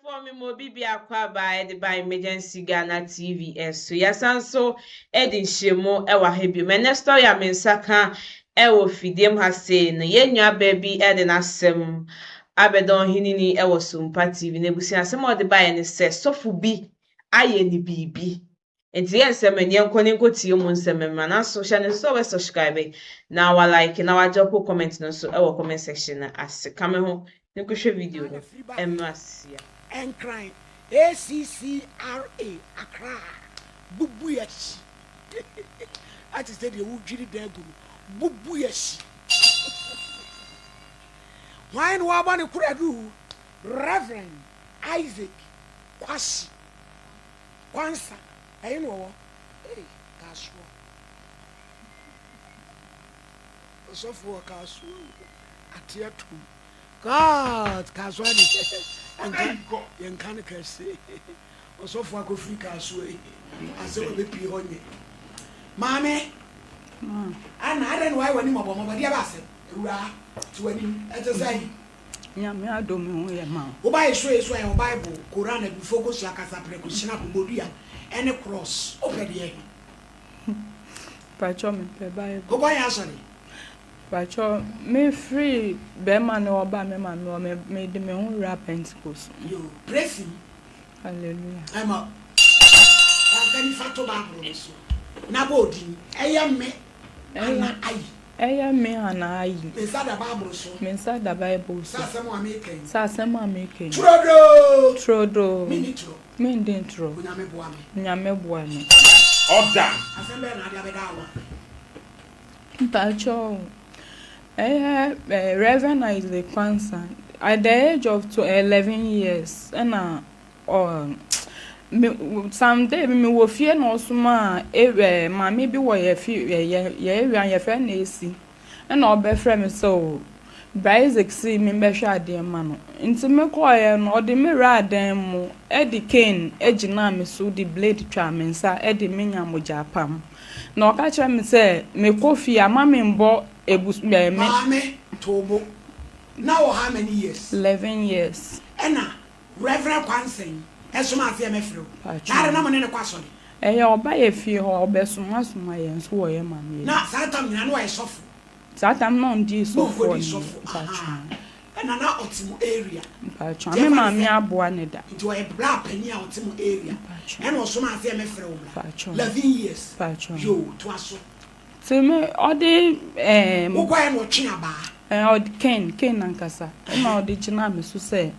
for me mobi akwa by emergency Ghana TVS. So yasanso edin shemo ewa hebi. Me next story a mensaka ewo fidiem ha say no yenwa baby edin asem abedon hinini ewo Sumpa TV nebusi asem o de by ne se sofu bi aye ni bibi. Enti ensem eni enkoni nkotie mu nsem ma na so hye so we subscribe na wa like na wa drop comment no so ewo comment section na ase kame ho nkuhwe video no emrasia and crying ACCRA Accra Bubuyashi. I just said you would jiri degu Bubuyashi. Wine wabani kuradu Reverend Isaac Kwashi Kwansa. I know. Hey, Kaswa. So for Kaswa at your tomb. God, Kaswani. And can say, also for go free Kasway. I said, be pionne. Mammy, and I don't know why when you are my dear Bassett, to any, as I say, Yamia don't know, ma. Who buy a trace where Bible, Koran, and focus your casa precaution up Bodia, and a cross over the egg. Pacho me Bible. Go buy answer. Pacho me free Bema no ba me man no me made me own rap Pentecost. You praise him. Hallelujah. I'm up. I can't fato Bible. Nabodi, I am me. Eya me ana ayi. Inside the Bible so. Me inside the Bible so. Sasema making. Sasema making. Trodo. Minitro. Me ndentro. Nyame boa me. Nyame boa me. Order. Asembe na dia bedawa. Pacho. Reverend Isaac Kwansa. At the age of 11 years, and someday me wo fie no suma ma me bi wo ye fie ye friend na esi na obefre me so Isaac si me behwe ade ma no nti me ko ye no ode me ra adan mu edi cane egina me so di blade twa me nsa edi me nya moja pam na o ka kire me se me ko fie ama me mbo ebus me Mame tobo. Now how many years? 11 years. Ena Reverend Kwansen. Esuma afia mefro. Na na mo ne kwaso de. Oba ye fie ho obesuma suma ye nso wo ye mame. Na satam nyina no wa sofo. Satam no ndi sofo. Ena na otimu area. Pacho me mame aboa ne da. Nti wo e bra pani a otimu area. Ena osuma afia mefro wo bra. 11 years. Pacho. Yo to aso. Se me ode wo kwa no twe aba. Ode ken nankasa. Na ode gina me so se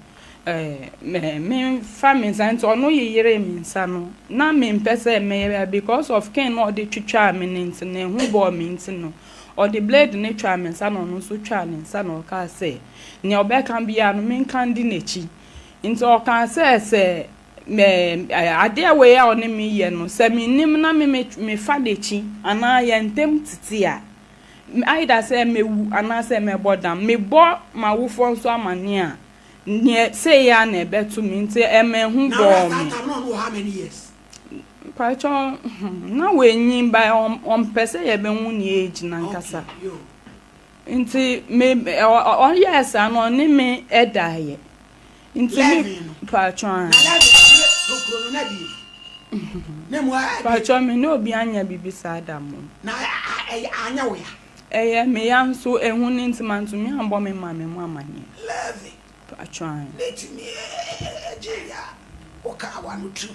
me family sant ono yeyere me nsa no na me mpese me because of ken no ode twitwa me nti na hu bo me nti no ode blade ne twa me nsa no no so twa ne nsa no ka se ne obeka bia no me kan di nechi nti o kan se me ade we ya one me ye no se me nim na me fa dechi ana ye ntem titi a aida se me wu ana se me bodam me bo ma wu fo nso amane a ne say ya na betu mi nti hu bo mi Now how many years? Pacho na we nyin by on pese ye be hu ni age na nkasa nti me on yes ano ni me edaye nti me Pacho Pacho me no obi anya bibisa adamu na anya we ya me yan so ehu ni nti mantu mi ambo me ma me mu amane love Trying. Let me, Jaya, or Kawan too.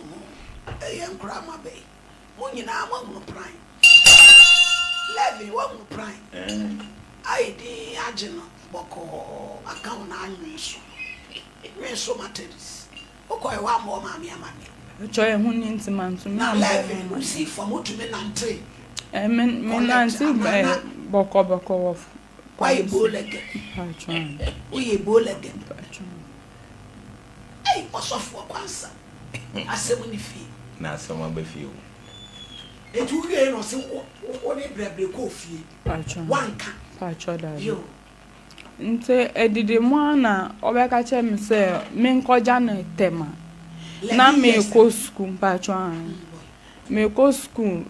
A young grandma bay. Munina won't prime. Levy won't prime. I did Agena, Boko, account I so. It means so much. Okay, one more mammy. Joy who needs a man to now Levy, see for what to men and trade. Men nancy Boko of. Why bull again? We bull again. Hey, what's off for Kwansa? I said when you feel. Now someone be feel. It will be no say what they break coffee. One can. Pacho da. Nte edide mu ana obeka che me se me nkoja na tema. Na me ko school pacho an. Me ko school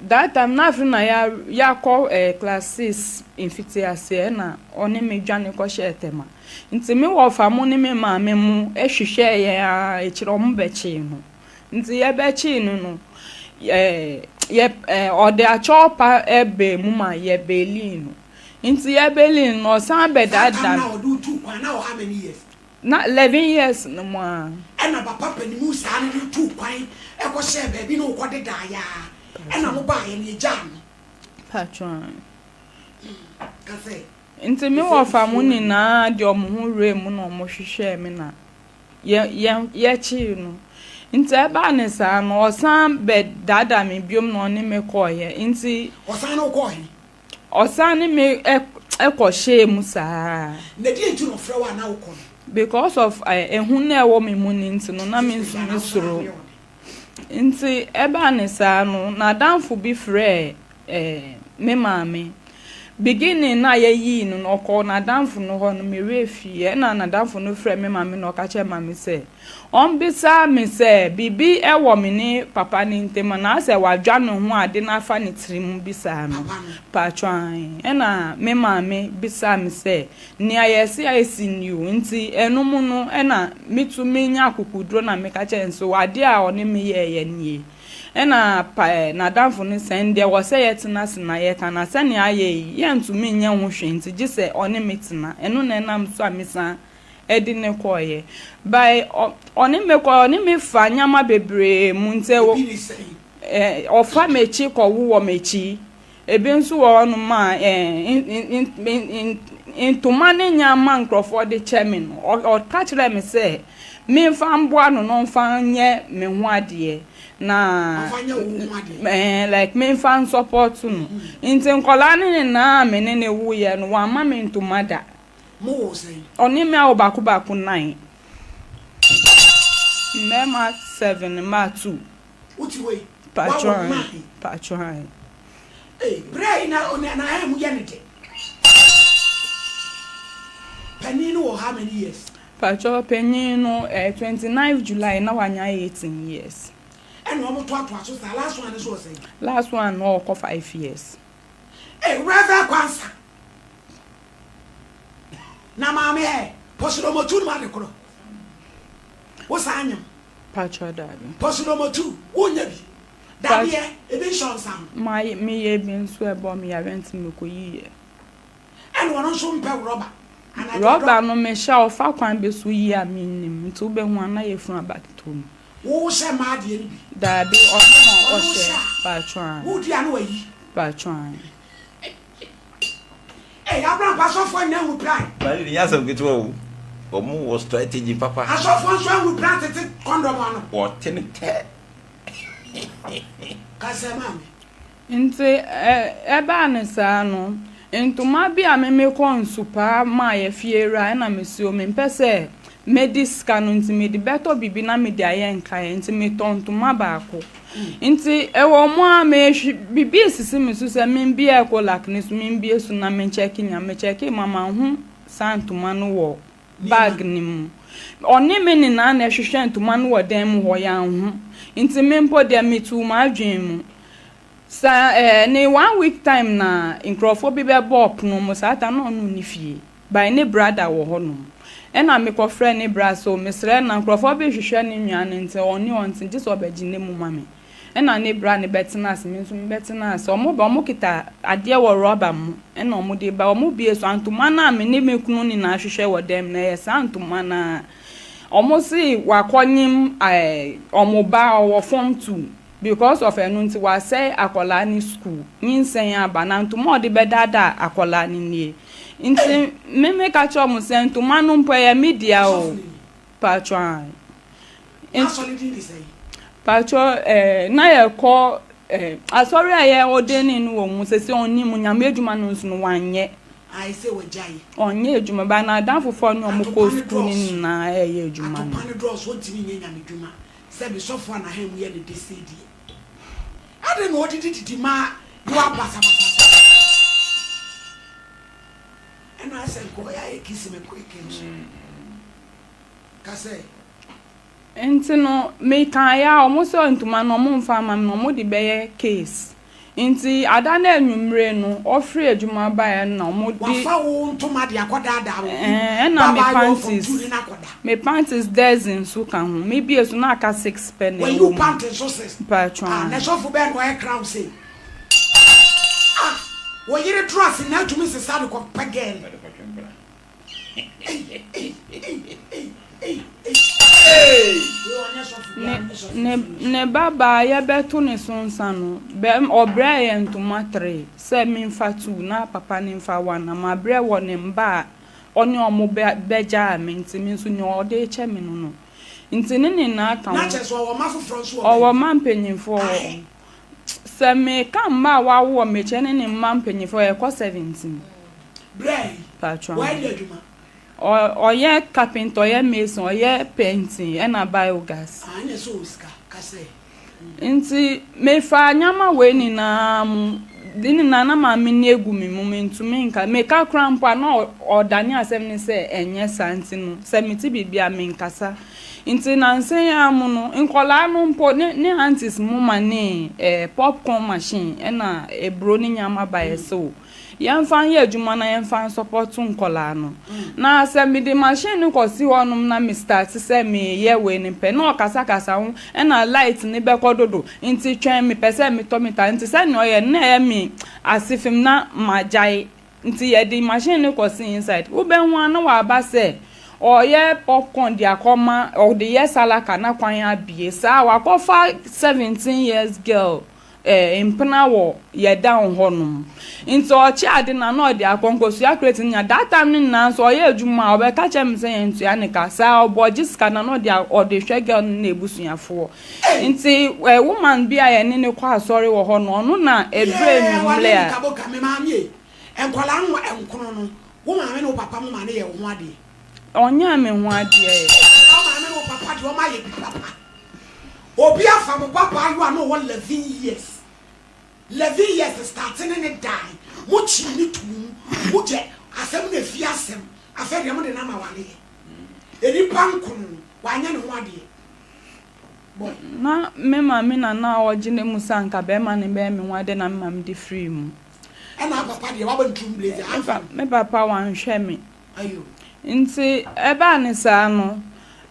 that time na after na ya call class 6 in fitiase na oni me dwane ko hye tema nti me wo fa mo ni me ma me mu ehwehwe ya ekiro mo bechi no nti ye bechi no ode a chopa ebe mu ma ye belin nti ye belin no san be that na odu 2 kwa na how many years na 11 years no mo ena papa panimu sa ne 2 kwan e ko hye be bi no ko de da ya ena mo ba ye ne jam patron ka say nti me wo fa mu ni na de omo hu re mu no mo hwehwe me na ye chi no nti eba ne sa no osan be dada me biom no ne me ko ye nti osan no ko he osan ne me ko hye mu sa na di ntu no fra wa na wo ko because of ehun na ewo me mu ni nti no na me nso me soro nti eba ne sa no na danfo bi frɛ me maame beginning na ye no no ko na danfo no ho no me refie na danfo no frɛ me maame no ka che maame sɛ on bisa me sɛ bibi ewo me ni papa ni ntema na sɛ wadwa no ho ade na afa ne tirim bisa no patwan na me maame bisa me sɛ ni ayesi ayesi new nti enum no na mitu me nya akukudro na me ka che nso ade a one me ye nie na na danfo no sende wo se yetena se na ye kana se ne aye ye ntumi nya ho hwe nti gi se one metena eno na nam so amisa edi ne koye by one me fa nyama bebre mu nte wo ofa mechi ko wo mechi ebe nso wo no ma intuma ne nyama nkrofo de chairman o catch me se me fa mboa no no fa nye me ho ade na like me fan support no nti nkola ne na me ne wu ye no wa ma me ntomada mo say oni me a obako 9 mema 7 ma 2 uti we patron brain na on na ha mu ye ne de penino how many years patron penino 29 July na wanya 18 years. And one more so the last one is what saying. Last one no 5 years. Rather kwansa. Na mama he, posilo mo 2 ma de kro. Wo sanyam. Patro dabi. Posilo mo 2, wonya bi. Dabi e bi shon sam. My me ye bi nso ebo me ya rent me ko yiye. And one so mpe rubber. Rubber no me sha ofa kwan be so yi aminim. Nti wo be hu ana ye fun abaketom. Wo se ma de ni bi. Dabi o se patron. Wo di anu ayi. Patron. Abraham pasofo na hu plan. Bali ni yasa mkitu wo. Omu wo strategy papa. Asofo so hu plan tete condom anu. Wo tenete. Kasema me. Nti eba ne sa no ntoma bi a me ko nsupa ma ye fiera na mesio me mpese mediska no nti me di beto bibi na me di aye nka nti me tontoma baako nti ewo mo a me bibi sisi me so se me bi e ko laknes me bi esu na me check nya me check mama hu santoma no wo bag ni mu oni me ni na na hwehwe ntoma no wo dan mu ho ya hu nti me mpo de me tu ma adwen mu sa ne 1 week time na nkrofo bi be bop no mo sata no no ni fie by ne brother wo ho no ena me ko friend ne bra so mesre na nkrofo bi hwehwe ne nwan nti oni onti je so beji ne mu mame ena ne bra ne betina as me so me betina as omo ba omo kita ade wo rubber mu ena omo de ba omo bi eso antuma na me ne mekunu ni na hwehwe wo dem na yes antuma na omo si wakonyim omo ba wo form 2 because of enunti wa say akola ni school nyinsen aba na ntuma ode bedada akola ni nie nti me ka cho mo say ntuma no mpo ya media o patron patron na ye ko asori aye ode ni nu wo mu sese oni mu nyam eduma no nso no wanye I say we jai onye eduma ba na dan fofo no mo ko school ni na ye eduma no pan draws won timi nyam eduma say be sofo na ha mu ye de decide ade no odidi ma you abasa basa and I said go ya kiss me quick ka say enti no me kan ya omo so ntuma no mo mfa mam no mo de beye case Nti ada na enwumre no ofre adwuma ba na omodi wafa wo ntoma de akoda da wo na me panties dozen so kan ho me bie so na aka 6 penny when you panties so 6 patron na so fu ben no e crown say wo yire trust na tumi se sa ko pagel ne baba ya beto ne sonsa no be obra ye ntoma 3 se mi mfa 2 na papa ne mfa 1 na ma bre wo ne mba oni omo beja mi nti mi so ni ode che mi no nti ne na aka na che so wo ma foforo so wo ma mpanyimfo se me ka mma wa wo me che ne mma mpanyimfo e ko 17 bre patron why dey adwuma oye carpenter oye mason oye painting na biogas anya so uska kase nti me fa nyama we ni na mu dini na na ma me ni egu mi momentu me nka me ka krampa na odani asem ni se enye santi no se meti bibia me nkasa nti na nsen ya mu no nkola no mpo ne aunties mu ma ne popcorn machine na ebro ni nyama ba yeso yamfan ye adwuma na yamfan support nkola no na se me de machine ko si honum na me start se me ye we ni pe na okasa kasa ho na light ni be kododo nti twen me pese me to meta nti se no ye na ye me asifim na majai nti ye de machine ko si inside wo be ho na wa ba se oye popcorn dia koma o de ye salaka na kwan abie sa wa ko fa 17 years girl impena wo ye down honum nti ochi ade na no de akonkosu ya create nya that time na so oye adwuma obe ka chem se yentu ya ne ka sa obojiska na no de o de hwe girl na ebusuafo nti woman bia ye ne kwa asori wo ho no na edre numle a ka boka me ma mie enkola nwo enkono no wo ma me no papa mo ma ne ye ho ade onya me ho ade e o ma me no papa de o ma ye bi papa obi afa mo papa you are no 11 years 11 years starting in a die muchi ni tu muje asem na fi asem afere mo de na ma wale eri pankun wanya ne ho ade na me ma me na ogine musa nka be ma ne be me ho ade na me ma me de free mu na papa de wa bantum blaze afa me papa wan hwe me ayo nti eba ne sa no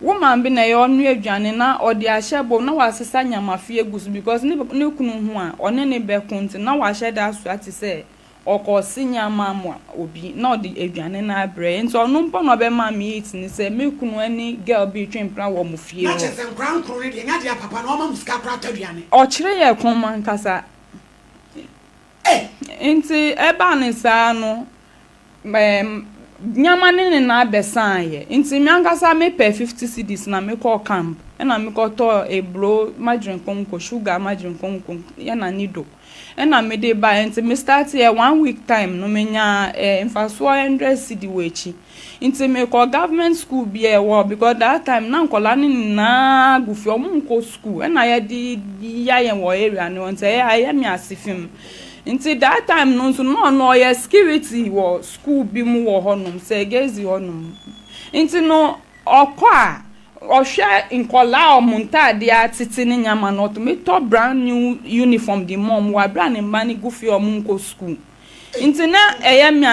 woman bi na ye onu adwane na odi ahyebo na wasesa nyamafie gusu because ne kunu hu a one ne be kunti na wahye da so ati se okosi nyama mo obi na odi adwane na abre nti onu mpo no be ma me eat ni se me kunu ani girl bi twempra wo mo fie na chese nkran kron de nya de papa na o ma muska kra tadwane o kire ye kon man kasa nti eba ne sa no nyama ne na abesan ye nti mi ankasa me pay 50 cedis na me call camp na me call to ebro margarine konko sugar margarine konko ya na nido na me dey buy nti me start here 1 week time no me nya infaso 100 cedi wechi nti me call government school bi e wo because that time na nkola ni na gufi omunko school na ya di ya ye wo area no nti ya mi asifim nti that time no so no ye security wo school bi mu wo honum se gezi honum nti no okwa ohwe nkola omunta de atiti ni nyama no to me to brand new uniform the mom wa brand mani gufi omunko school nti na eye mi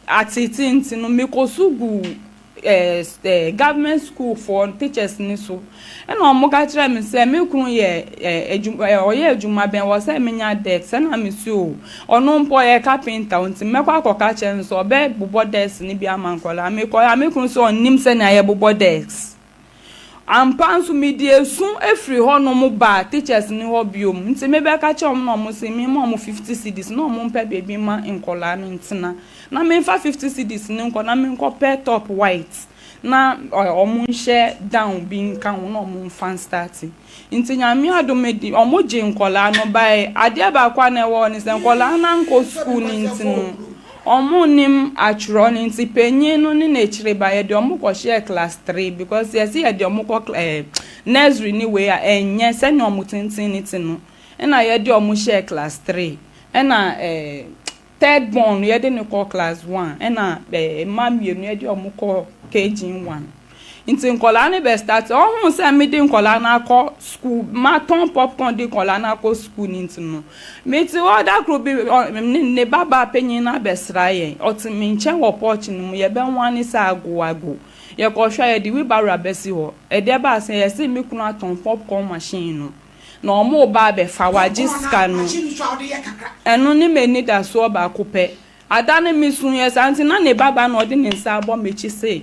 atiti nti no me kosugu government school for teachers ni so and omo ka kire me se me kunu ye oye adwuma ben wo se menya desk na me so ono mpo ye carpenter nti mekwa akoka kire nso obe bobo desk ni bia mankola me kunu so onim se na ye bobo desk ampansu media sun every hono mo ba teachers ni ho biom nti me be ka kire omo no mo se me mo 50 cedis no mo mpa baby ma nkola no ntina na me fa 50 cedis ni nko na me nko pair top white na omunhye down bi nka ho na omunfan starting nti nyame adomedi omoje nkola no bai ade ba kwa na ewo ni se nkola na nko school ni ntino omunim atro ni nti penyin no ni na chire ba ye de omukọ share class 3 because yes ye de omukọ nursery ni we a enye se ni omutintin ni tino na ye de omu share class 3 na third born ye de ni call class 1 na mamienu ye de omukọ KG1 nti nkola ne be start ohun se me de nkola na akọ school ma ton popcorn de nkola na akọ school ni nti no me ti other group ne baba penyin na be sraye oti me nche wo porch ni mu ye be wan sa ago ye ko hwa ye di we barra besi ho e de ba se ye se me kunu aton popcorn machine no na omo ba be fa wajiska no enu ni me ni da so ba kope adane mi sun ye santi na ne baba na odi ne nsa abo mechi se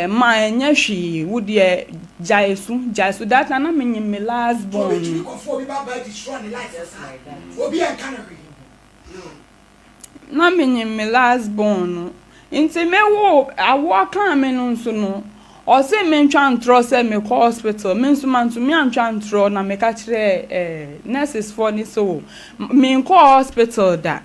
ma enye hwi wudie jaisu that na me me last born na me last born nti me wo awo kan me no nso no o se me ntwa ntro se me ko hospital me nso man to me antwa ntro na me ka kire nurses for ni so me ko hospital da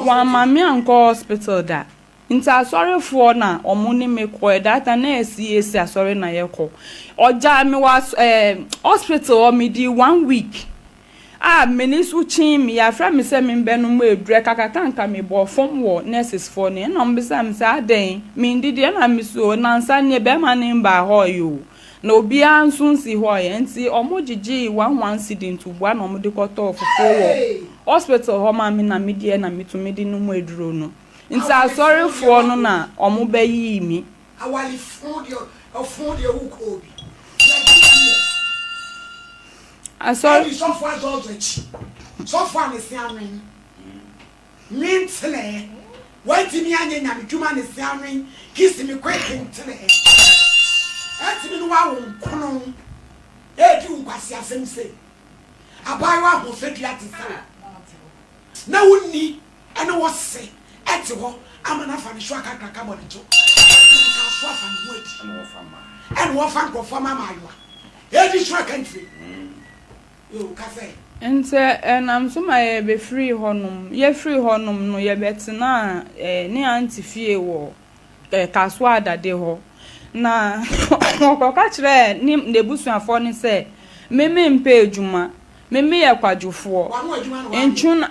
wa mami anko hospital da nti asori for na omo ni me ko data na esi asori na ye ko oja me was hospital o me di 1 week me ni su chin me ya fra me se me be no mo edure kakakanka me bo fom wo nurses for ni na me bisa me sa den me ndidi na me so na nsa ne be ma ne mba ho yo na obi anso nsi ho ye nti omo gigi 11 incident ubua na omo de koto ofofo wo hospital ho ma me na me die na me to me di no mo eduro no nti asori for no na omo be yi mi awali food your ukobi asori so far so far ne siamen mintle wanti mi anya nya dwuma ne siamen kiss me quick mintle ati mi wa won kono di nkwasi asem se abai wa ho fedua ti sa na wonni ene wo se ati ho amana fa ne hwa kakaka bo ne to ka so fa ne ho ati ene wo fa ma ene wo fa nkofo ma ma ayo di hwa country yo ka se nte enam so ma ye be free honum ye free honum no ye betina ni antifie wo kaso adade ho na okoka kire ni nebusuafo ni se meme mpe adwuma meme ye kwadwofo enchun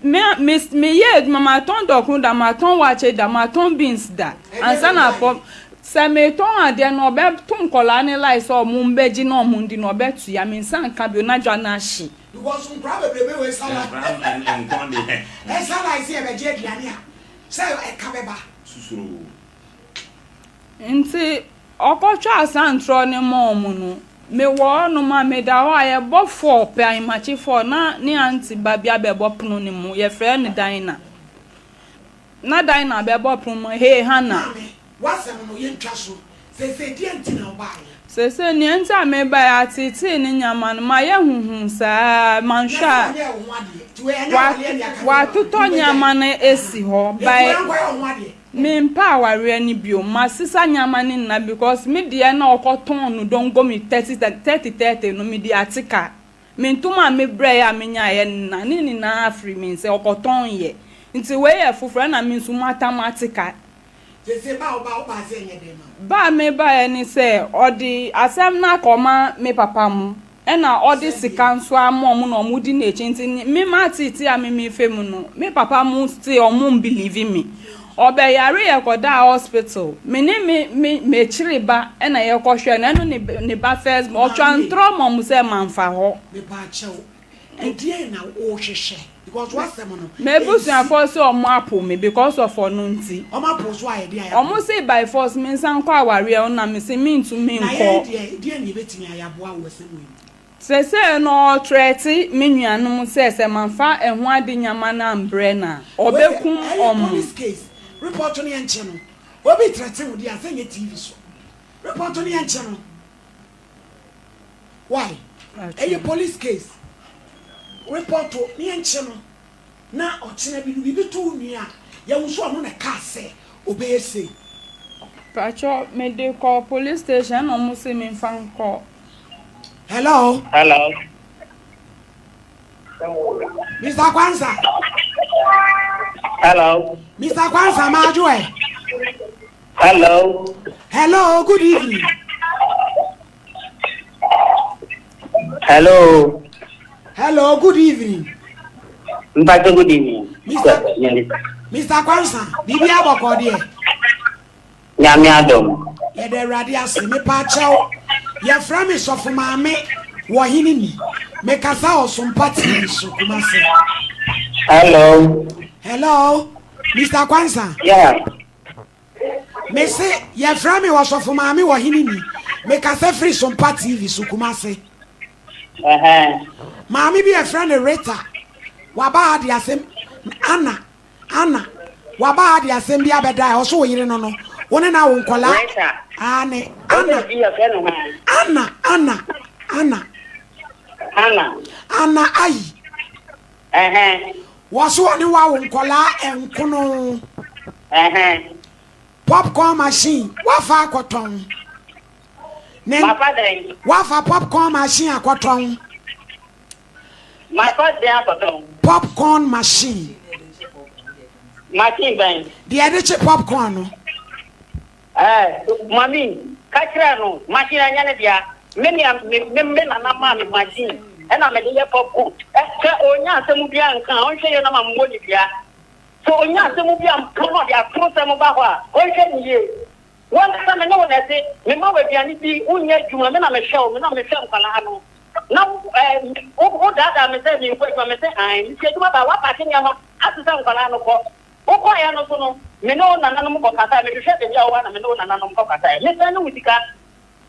me ye mama ton dokun da ma ton wache da ma ton beans da ansa na pop se me ton ade no be tum kola ni lai so mu mbeji no mu ndi no betu ya me nsan ka bi na dwa na hye because some probably we sala and Conde. Sala is here be je aduane a say e ka beba Susuru. nti okotwa asantro ni mom no me wo no ma me da ho aye bo 4 pe an machi 4 na ni anti babia be bo punu ni mu ye frɛ ni Dina na Dina be bo punu he hana wasem no ye ntwa so se die ntina oba se ni enta me ba ya titi ni nyama no ma ye huhun sa manhwa wa tuto nyama na esi ho bai me mpa aware ni bio masisa nyama ni na because me de na okoton no don go me 30 no me de atika me ntuma me bre ya me nya ye na ni na afri me se okoton ye nti we ye fufura na me nsu matematika se ba se nye dem ba me ba ni se odi asem na koma me papa mu ena odi sika nso amom na omudi na echi nti me matiti a me femu no me papa mu still omum believe me obe yare ye koda hospital me chiri ba ena ye kohwe na no ne ba first o twantro mom se manfa ho me ba chew edie na o hwehwe because what's them no me busuan for so omo apo me because of onu nti omo apo so aye dia omo say by force me san kwa aware na me se me ntu me nko die na betimi ayaboa wo se mo se no treti me nuanum se manfa eho ade nyama na umbrella obekum police case report on the channel obi threaten with the asenya TV so report on the channel why a police case report to the channel na ochina bi to nua ya wunso no na ka se obe ese pacho me de call police station no mo se me fan call hello Mr. Kwanza hello Mr. Kwanza Majue hello good evening hello good evening Mpacho good evening Mr. Kwanza bibi aboko de Nyame adom ye de radi ase me pa chew ye fra me so for maame wo hini ni me kasa osompati so kuma se. Hello. Hello, Mr. Kwanza. Yeah. Me say ye fra me wo so for maame wo hini ni me kasa free sompati TV so kuma se. Maame bi ye fra ne Rita waba ade asem Anna waba ade asem bi abeda o so wo yire no no woni na wo nkola ane Anna ai waso oni wa wo nkola enkono popcorn machine wafa akoton ne wafa popcorn machine akoton popcorn machine Ben. the ediche popcorn no Mami, kachira no, machine anyane dia. Me na mama machine. E na me dey popcorn. Se onya asemu bia nkan, on hwe na mambo ni bia. So onya asemu bia nkan no dia pro semu ba ho a, on hwe ni ye. Won ka me no na se, me ma we bia ni bi unya djuma me na me hwe, me na me hwe nkala ha no. Na o dada me se ni ko me se ai, se djuma ba wa pa ke nyama, asesa nkala no ko. Oko ya no so no me no nananom ko kasa me hwehwe de ya wa na me no nananom ko kasa me se no wutika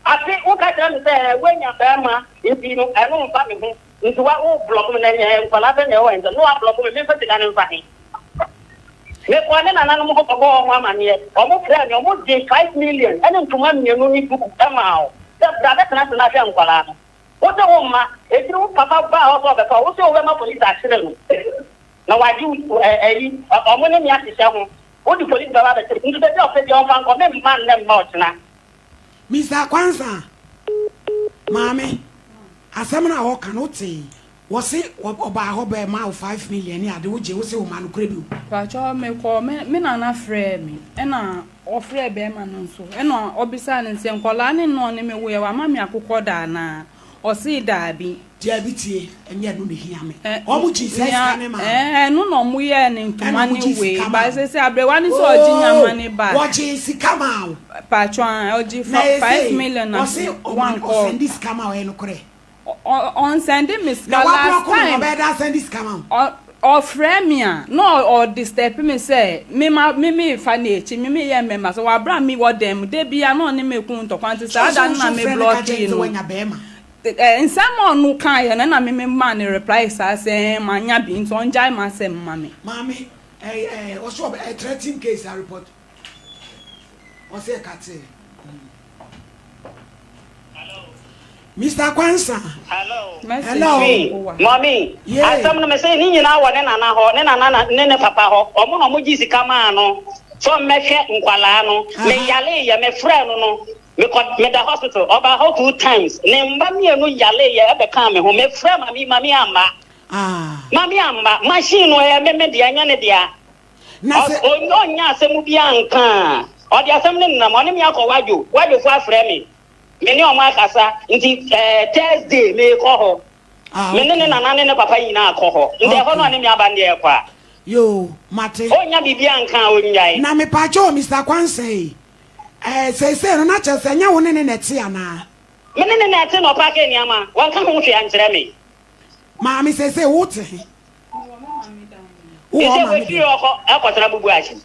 ate o ka tira me se wenya ba ma nti no eno mfa me ho nti wa o block me na nya nkwala be na o enza no wa block me fa tika ne mfa he me ko ne nananom ko ko o ma ne o mo kra ne o mo de 5 million ene ntuma mienu ni buku tama o da brada tana tana hwe nkwala no o se o ma e tiri o papa ba o so be fa o se o be ma police akire no na waju omo ne mi atise ho o di police baba be ndu be o fe di on fan ko me man nem ma otena Mr. Kwanza mame asamna o kanoti wo se oba ho be ma 5 million ya de wo je wo se o manu krebi pa cho me ko me na na frɛ me na o frɛ be ma no so na obisa ne nse nkola ne no ne me wo ye wa ma me akokɔ da na o se da bi dia bitie enye no ne hia me o mu ji se ska ne ma no no mu ye ne ntuma ne we ba se abrewa ne so oji nyama ne ba wo ji sika ma o pa cho oji 5 million na one call send this kama o eno kore on send me ska last time na wa send this kama o frɛ me a no o disturb me say me fa na echi me ye me so wa bra me wo dem de bia no ne me kun to kwanti sa da na me block no in some no kan na me man reply sa say manya bi nso njai ma say mame o so a threatening case I report o say kate Mr. Kwanza hello mommy asam no me say ni nyina wo ne nana ho ne papa ho omo no mo ji sika ma no so me hwe nkwala no me yale ye me frɛ no me da hospital about how 2 times ne mba mienu yale ye be kan me ho me frɛ mami amba machine no ye me de anya ne dia na se o nya asemu bia nkan o de asem ne nam oni me akɔ wadwo fo afrɛ me ne o ma akasa nti Thursday me kɔ ho me ne nana ne papa yina akɔ ho nde ho no ne me aba nde ekwa yo mate o nya bibia nkan o nyai na me pa cho Mr. Kwanse say no na chese nya wo ne neti ana me ne neti no pa ke niama wan ka ho hwe ankyere me ma me say wote wo ma fi oko akotra bubu achi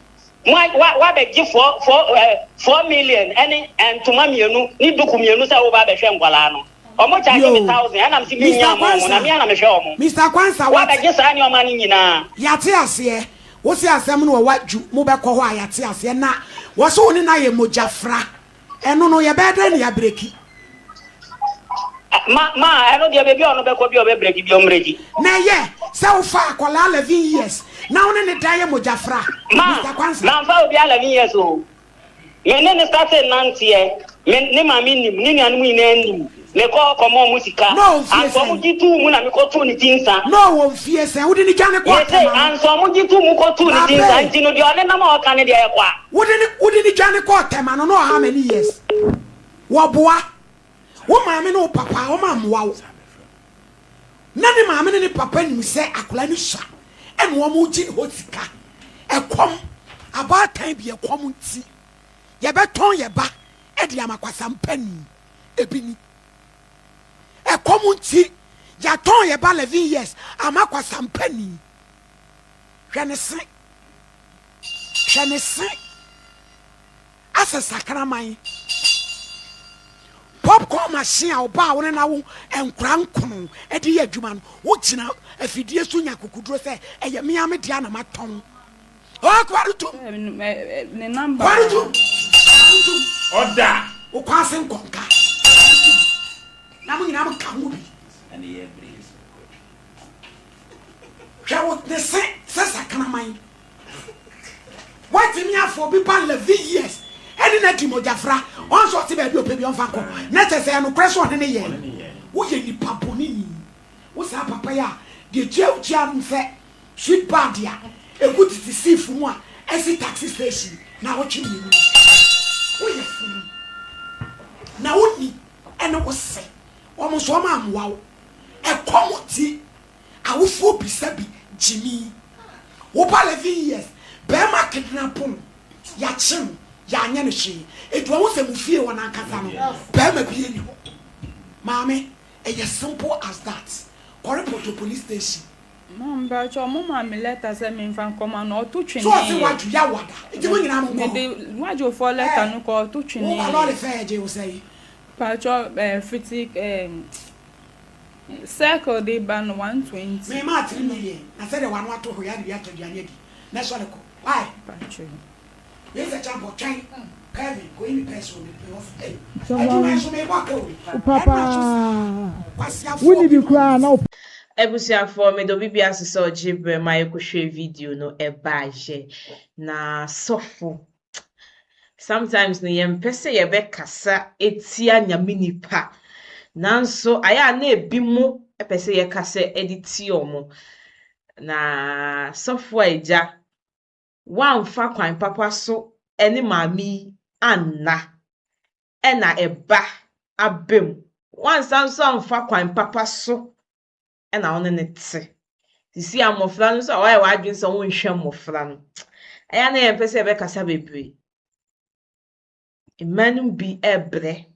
wa be gi 4 million any and to mamienu ni duku mienu say wo ba be hwe nkwala no omo charge me 1000 ana msi mi nya mo na mi ana me hwe omo Mr. Kwanza wa be gi sa ni o ma ni nyina yate ase wo si asem no waju mo be kɔ ho ayate ase na wo so ni na ye mojafra eno no ye be de na ya breki ma eno dia bebi ono be ko bi o be breki bi o mreji na ye se wo fa akola 11 years na wo ne da ye mojafra Mr. Kwanza na fa obi 11 years o me ne start nantie me ne ma mi nim ni anu mu ina nim me ko komo musika anso mu gitu mu na me ko tu ni tinsa no wo fie se wo de ni gane ko tema anso mu gitu mu ko tu ni tinsa nti no de ole na ma o kan de e kwa wo de ni gane ko tema no how many years wo boa wo ma me no papa wo ma mwa wo na ni ma me ni papa ni se akola ni sha en wo mu gi hotika e kom about time bi e kom nti ye beton ye ba edi amakwasampani ebini ekomunti ya ton ye ba 11 years amakwasampani hwenese asa sakraman popcorn machine a oba wona na wo enkura nkono edi ye adwuma no wo gina afidie so nya kokuduro se eye me ame dia na maton o kwaruto ne number kwaruto Order. o kwase nkonka na mo nyina mo ka mo bi And he agrees. hwe the se sakraman what me afọ bi pa 11 years eni na timo jafra on so ti be bi opebi on fa ko na tese no kreso on ne ye wo ye ni paponi ni wo sa papa ya de tia mfe sweet bad ya ekuti ti sifu mu a esi taxi station na wo twi ni wo ye funu na wo ni ene wo se o mo so ma amwa wo e komoti awofo bisabi jimi wo pa 11 years bema kidnapon ya chim ya anya no hwe edu wo se mu fie wona ankasa no bema bi eni ho maame e simple as that report to police station Mamba cho mama me letter say me fan come na otu twene so say what ya wada e mo nyina mo me de waju for letter no ko otu twene o ba lo le fe je wo say pa cho fiti circle de ban 120 me ma 3 million na say the one what to ho ya dia to dia di na so le ko why pa cho yes a champ train Kevin go in person me pay off hey So, so me wa ko Papa, kwasi we need to cry now. Ebusiafo me do bibi asese ojibre ma yekohwe video no ebaje na sofo sometimes ne yempese ye be kasa etia nyame nipa nanso aya na ebimu epese ye kasa editi omo na sofo eja wanfa kwan papa so ene maami anna ena eba abem wansanso anfa kwan papa so ena one ne te sisi amofra no so why wadwen so wonhwe amofra no aya na yempese be kasa bebre imanu bi ebre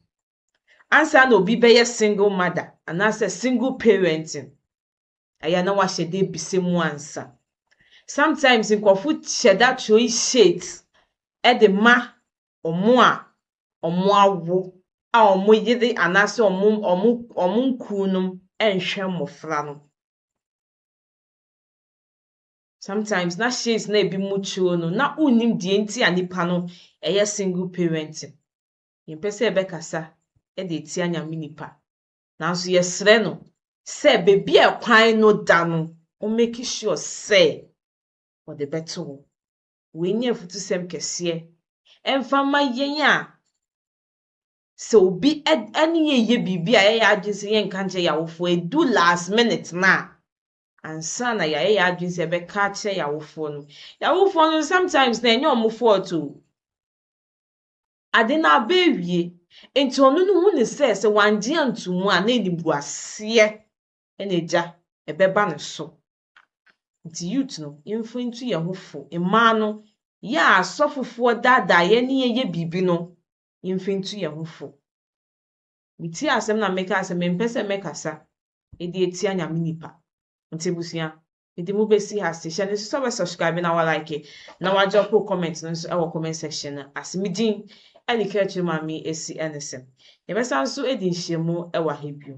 ansa na obi be single mother and as a single parenting aya na wa hyede bisemu ansa sometimes nkofu hyeda choi shades e de ma omo awo a omo yide anase omo nkunum enhwe mofra no sometimes na shades na ebi muchuo no na unim die nti anipa no eye single parenting yempese ebe kasa e de ti anyame nipa nanso yesre no se bebi e kwan no da no o make sure say o de beto we nya futu sem kese emfa ma yen a se obi eni ye bibi a ye agise yen kanche yawofo edu last minute na ansa na ye agise ebe ka che yawofo no sometimes na enye omofo to ade na abewie enti onu no hu ne se wanje antumu a na enibuase eneja ebeba ne so nti youth no info into ye hofo ema no ya asofofo dada ye ne ye bibi no info into ye hofo miti asem na meka asem empese mekasa edi eti anyame nipa nti busia edi mu besi ha station ne so subscribe na wa like na wa drop comment no so e wo comment section na asimidin ani kachi mami esi enesem yebesa nso edi nhyiemu e wa hebio